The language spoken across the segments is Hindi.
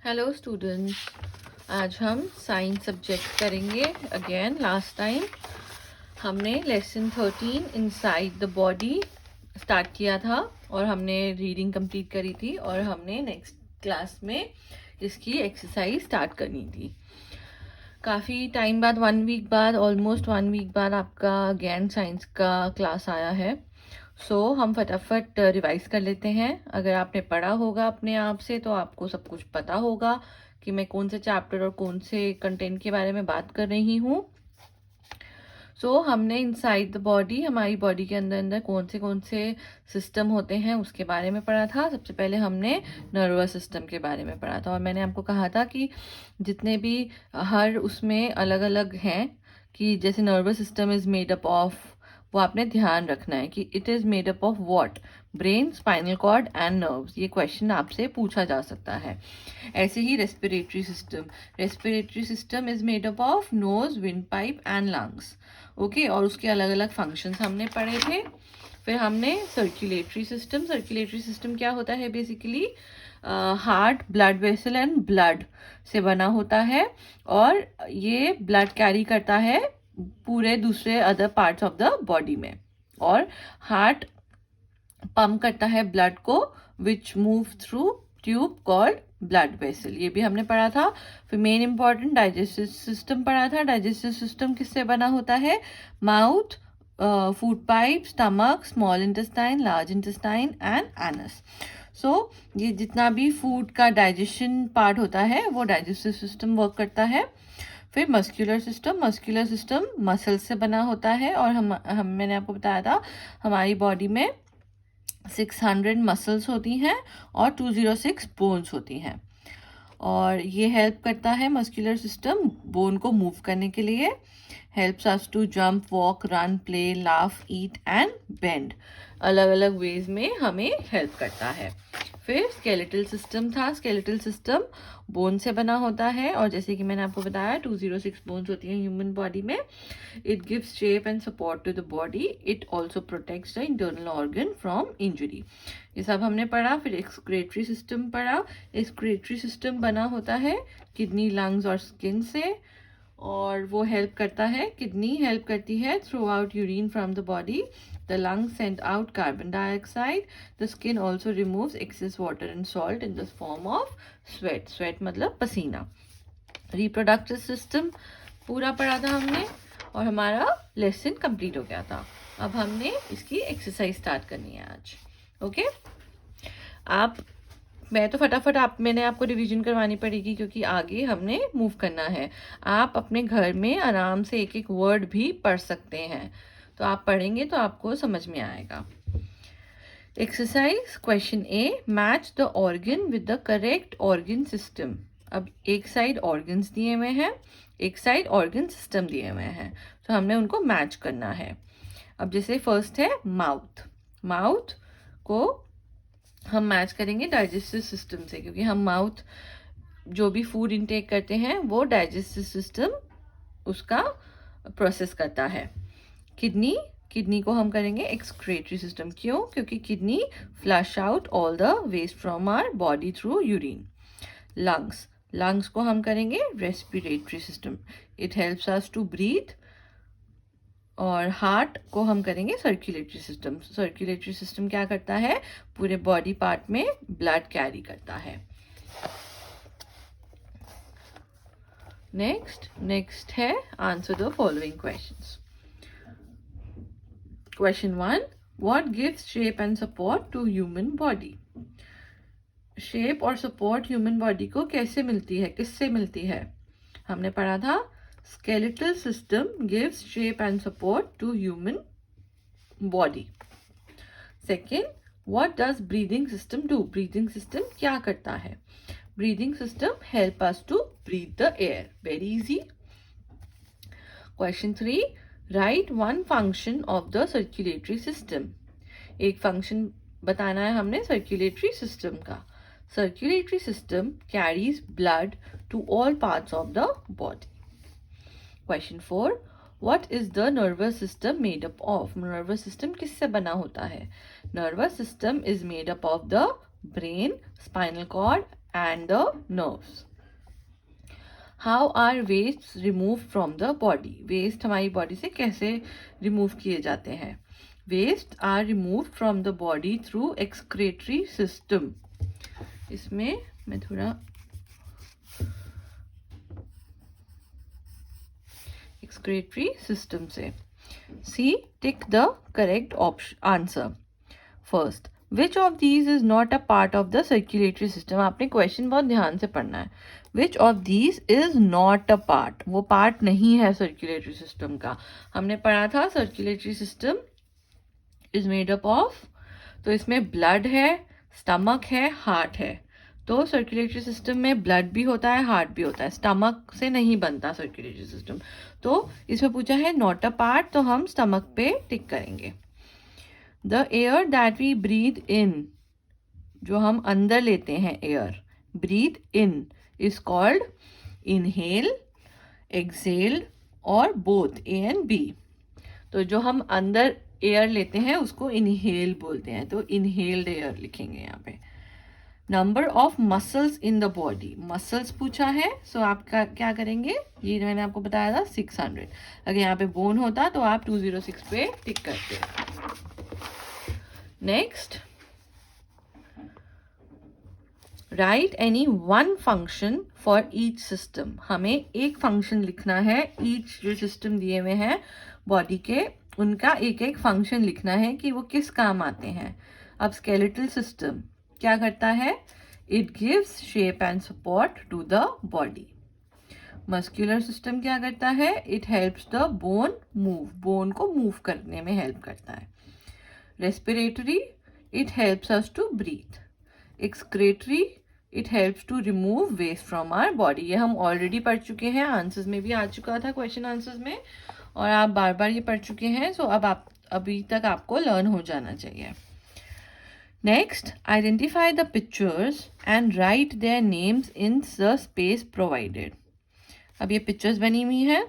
हेलो स्टूडेंट्स, आज हम साइंस सब्जेक्ट करेंगे। अगेन लास्ट टाइम हमने lesson 13 inside the body start किया था और हमने रीडिंग कंप्लीट करी थी और हमने नेक्स्ट क्लास में इसकी एक्सरसाइज स्टार्ट करनी थी। काफ़ी टाइम बाद, 1 वीक बाद, ऑलमोस्ट 1 वीक बाद आपका अगेन साइंस का क्लास आया है। हम फटाफट रिवाइज कर लेते हैं। अगर आपने पढ़ा होगा अपने आप से तो आपको सब कुछ पता होगा कि मैं कौन से चैप्टर और कौन से कंटेंट के बारे में बात कर रही हूँ। हमने इनसाइड द बॉडी, हमारी बॉडी के अंदर अंदर कौन से सिस्टम होते हैं उसके बारे में पढ़ा था। सबसे पहले हमने नर्वस सिस्टम के बारे में पढ़ा था और मैंने आपको कहा था कि जितने भी हर उसमें अलग अलग हैं, कि जैसे nervous system is made up of, वो आपने ध्यान रखना है कि it is made up of what, brain, spinal cord and nerves. ये क्वेश्चन आपसे पूछा जा सकता है। ऐसे ही respiratory system is made up of nose, windpipe and lungs. Okay, और उसके अलग अलग फंक्शंस हमने पढ़े थे। फिर हमने सर्कुलेटरी सिस्टम क्या होता है? Basically heart, blood vessel and blood से बना होता है और ये ब्लड कैरी करता है पूरे दूसरे other parts of the body में, और हार्ट पंप करता है ब्लड को, which move through tube called blood vessel. ये भी हमने पढ़ा था। फिर मेन इंपॉर्टेंट डाइजेस्टिव सिस्टम पढ़ा था। डाइजेस्टिव सिस्टम किससे बना होता है? Mouth, food pipe, stomach, small intestine, large intestine and anus. ये जितना भी फूड का डाइजेशन पार्ट होता है वो डाइजेस्टिव सिस्टम वर्क करता है। फिर मस्कुलर सिस्टम मसल से बना होता है और हम मैंने आपको बताया था हमारी बॉडी में 600 मसल्स होती हैं और 206 बोन्स होती हैं, और ये हेल्प करता है मस्कुलर सिस्टम बोन को मूव करने के लिए। Helps us to jump, walk, run, play, laugh, eat and bend. अलग अलग वेज में हमें हेल्प करता है। फिर स्केलेटल सिस्टम बोन से बना होता है और जैसे कि मैंने आपको बताया 206 बोन्स होती हैं ह्यूमन बॉडी में। It gives shape and support to the body. It also protects the internal organ from injury. ये सब हमने पढ़ा। फिर एक्सक्रीटरी सिस्टम पढ़ा। एक्सक्रीटरी सिस्टम बना होता है किडनी, लंग्स और स्किन से, और वो हेल्प करता है, किडनी हेल्प करती है through out urine from the body. The lungs send out carbon dioxide. The skin also removes excess water and salt in the form of sweat. Sweat मतलब पसीना। Reproductive system पूरा पढ़ा था हमने और हमारा लेसन कंप्लीट हो गया था। अब हमने इसकी एक्सरसाइज स्टार्ट करनी है आज। ओके, मैं तो फटाफट मैंने आपको रिवीजन करवानी पड़ेगी क्योंकि आगे हमने मूव करना है। आप अपने घर में आराम से एक एक वर्ड भी पढ़ सकते हैं, तो आप पढ़ेंगे तो आपको समझ में आएगा। Exercise question A, match the organ with the correct organ system. अब एक साइड ऑर्गन्स दिए हुए हैं, एक साइड ऑर्गन सिस्टम दिए हुए हैं, तो हमने उनको मैच करना है। अब जैसे फर्स्ट है माउथ को हम मैच करेंगे डाइजेस्टिव सिस्टम से, क्योंकि हम माउथ जो भी फूड इनटेक करते हैं वो डाइजेस्टिव सिस्टम उसका प्रोसेस करता है। किडनी को हम करेंगे एक्सक्रीटरी सिस्टम। क्यों? क्योंकि kidney flush out all the waste from our body through urine. Lungs को हम करेंगे respiratory system. It helps us to breathe. और हार्ट को हम करेंगे सर्कुलेटरी सिस्टम क्या करता है? पूरे बॉडी पार्ट में ब्लड कैरी करता है। नेक्स्ट है answer the following questions. Question 1, what gives shape and support to human body? Shape और सपोर्ट ह्यूमन बॉडी को कैसे मिलती है, किससे मिलती है? हमने पढ़ा था skeletal system gives shape and support to human body. Second, what does breathing system do? Breathing system क्या करता है? Breathing system help us to breathe the air. Very easy. Question 3, write one function of the circulatory system. एक फंक्शन बताना है हमने circulatory system का। Circulatory system carries blood to all parts of the body. Question 4, what is the nervous system made up of? Nervous system किससे बना होता है? Nervous system is made up of the brain, spinal cord and the nerves. How are wastes removed from the body? Waste हमारी body से कैसे remove किए जाते हैं? Waste are removed from the body through excretory system. इसमें मैं थोड़ा excretory system से C. Tick the correct answer. First, which of these is not a part of the circulatory system? आपने क्वेश्चन बहुत ध्यान से पढ़ना है. Which of these is not a part? वो पार्ट नहीं है सर्कुलेटरी सिस्टम का. हमने पढ़ा था circulatory system is made up of, तो इसमें ब्लड है, स्टमक है, हार्ट है. तो सर्कुलेटरी सिस्टम में ब्लड भी होता है, हार्ट भी होता है. स्टमक से नहीं बनता सर्कुलेटरी सिस्टम. तो इसमें पूछा है नॉट अ पार्ट, तो हम स्टमक पे टिक करेंगे. The air that we breathe in, जो हम अंदर लेते हैं air, breathe in is called inhale, exhale और both A and B. तो जो हम अंदर एयर लेते हैं उसको इनहेल बोलते हैं, तो इनहेल्ड एयर लिखेंगे यहाँ पे. Number of muscles in the body, muscles पूछा है, सो आप क्या करेंगे, ये मैंने आपको बताया था 600. अगर यहाँ पे बोन होता तो आप 206 पे टिक करते. Next, right any one function for each system. हमें एक फंक्शन लिखना है. ईच जो सिस्टम दिए हुए हैं बॉडी के, उनका एक एक फंक्शन लिखना है कि वो किस काम आते हैं. अब स्केलेटल सिस्टम क्या करता है, it gives shape and support to the body. Muscular system क्या करता है, it helps the bone move, bone को मूव करने में हेल्प करता है. Respiratory, it helps us to breathe. Excretory, it helps to remove waste from our body. ये हम ऑलरेडी पढ़ चुके हैं, आंसर्स में भी आ चुका था, क्वेश्चन आंसर्स में, और आप बार बार ये पढ़ चुके हैं. सो अब आप अभी तक आपको लर्न हो जाना चाहिए. Next, identify the pictures and right their names in the space provided. अब ये पिक्चर्स बनी हुई हैं,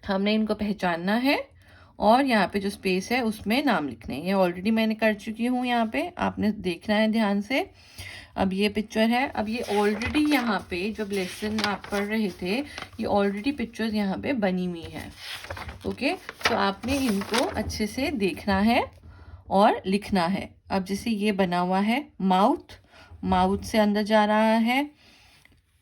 हमने इनको पहचानना है और यहाँ पे जो स्पेस है उसमें नाम लिखने हैं. ये ऑलरेडी मैंने कर चुकी हूँ, यहाँ पे आपने देखना है ध्यान से. अब ये पिक्चर है, अब ये ऑलरेडी यहाँ पे जब लेसन आप पढ़ रहे थे, ये ऑलरेडी पिक्चर्स यहाँ पे बनी हुई हैं. ओके, तो आपने इनको अच्छे से देखना है और लिखना है. अब जैसे ये बना हुआ है माउथ, माउथ से अंदर जा रहा है.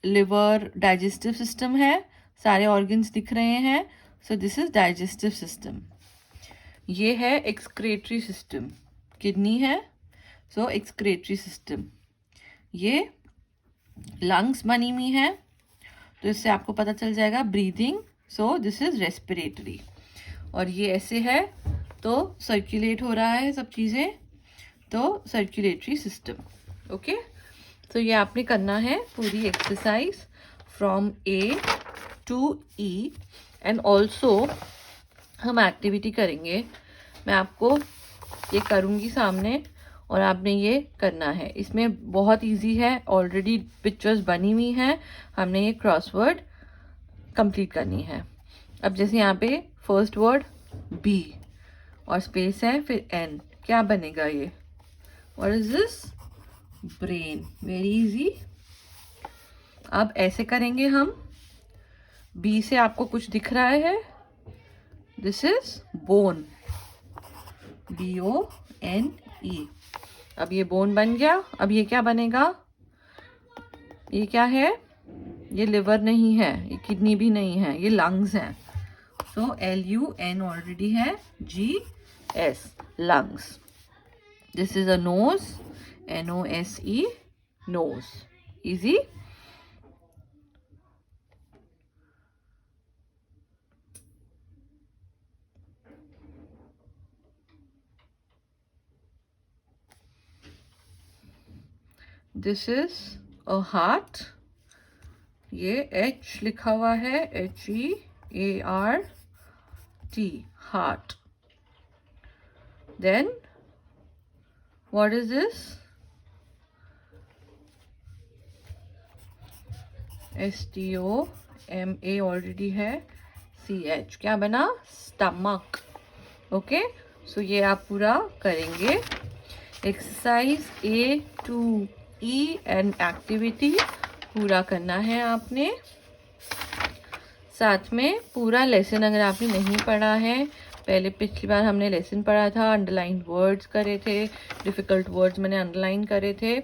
लिवर, डाइजेस्टिव सिस्टम है, सारे ऑर्गन्स दिख रहे हैं. So this is digestive system. ये है एक्सक्रेटरी सिस्टम, किडनी है, सो एक्सक्रेटरी सिस्टम. ये लंग्स बनी हुई है, तो इससे आपको पता चल जाएगा breathing. So this is respiratory. और ये ऐसे है तो सर्कुलेट हो रहा है सब चीज़ें, तो सर्कुलेटरी सिस्टम. ओके, तो ये आपने करना है पूरी exercise from A to E. And also हम एक्टिविटी करेंगे, मैं आपको ये करूँगी सामने और आपने ये करना है. इसमें बहुत इजी है, ऑलरेडी पिक्चर्स बनी हुई हैं, हमने ये क्रॉसवर्ड कंप्लीट करनी है. अब जैसे यहाँ पे फर्स्ट वर्ड बी और स्पेस है, फिर एन, क्या बनेगा ये, what is this, brain. Very easy. अब ऐसे करेंगे हम, बी से आपको कुछ दिख रहा है, दिस इज बोन, BONE. अब ये बोन बन गया. अब ये क्या बनेगा, ये क्या है, ये लिवर नहीं है, ये किडनी भी नहीं है, ये लंग्स हैं. सो LUN ऑलरेडी है, GS, lungs. This is a nose, NOSE, nose. Easy. This is a heart, ये H लिखा हुआ है, HEART, heart. Then what is this, STOMA already है, CH, क्या बना, स्टमक. ओके, सो ये आप पूरा करेंगे. Exercise A to E and activity पूरा करना है आपने। साथ में पूरा लेसन अगर आपने नहीं पढ़ा है, पहले पिछली बार हमने लेसन पढ़ा था, अंडरलाइन वर्ड्स करे थे, डिफ़िकल्ट वर्ड्स मैंने अंडरलाइन करे थे,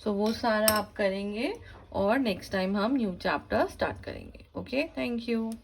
सो वो सारा आप करेंगे और नेक्स्ट टाइम हम न्यू चैप्टर स्टार्ट करेंगे। Okay, thank you.